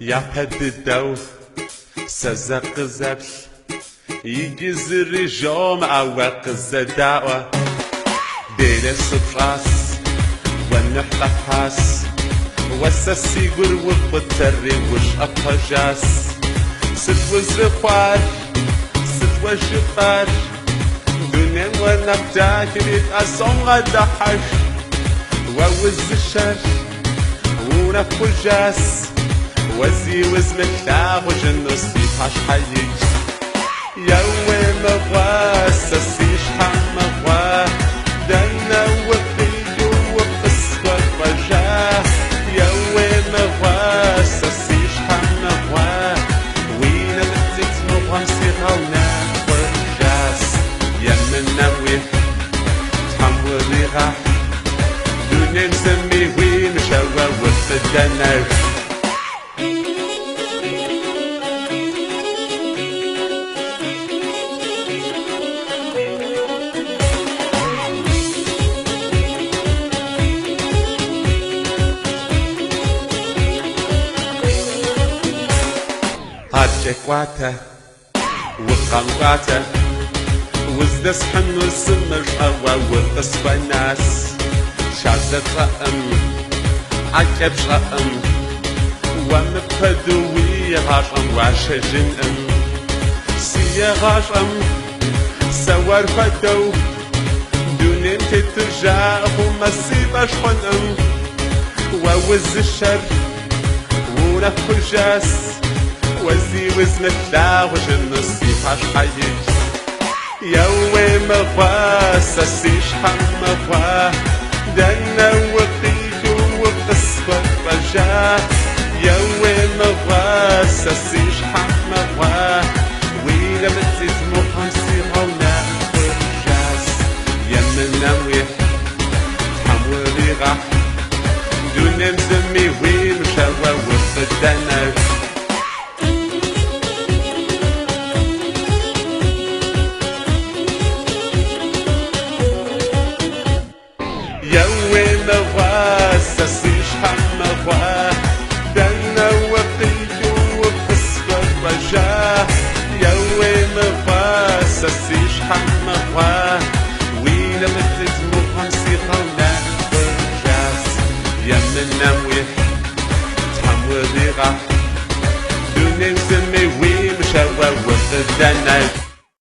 يابددو سزق زبل يجزري جوم عواق الزداوة ديل السطراس ونحلقاس وسسي قرب بالتري وش أبهجاس ست وزرقوار ست وجبار دنيا ونبتاكريت أصنع دحش ووز الشر ونفجاس وزي وزم اللاغ وجنس يفاش حيج يوي مغوا سسيش حمغوا دنا وقيدو وقصوى رجاه يوي مغوا سسيش حمغوا وين بتت مغوا سيغونا ورجاس يمن نوي تحموري غاح دنيا نسمي وين شوا وفدنا هاتشكواتا وقنقاتا وزدس حنو السمر أوا وقصف الناس شعزت رقم عجب شرقم ومبهدوي غاشم وعشجن سيا غاشم سوار فدو دونين تترجع ومسيباش خنم ووز الشر ونفجاس وزي وزن اللاغ وجنس يفاش حيج يوي مغوا سسيش حمغوا دنا وقيدو وقصفة رجاه يوي مغوا سسيش حمغوا ويلا متزيز مخمسي غونا ورجاس يمن نويح حموري غاح دون مزمي وين مشاوى وفدنا يوي مغوا سسيش حمغوا دنا وقيدو وقصفة رجاه يوي مغوا سسيش حمغوا ويلا متلت مخمسي غونا ورجاس يمن نويح تحموري غاح دون نسمي وين مشاوى وفدنا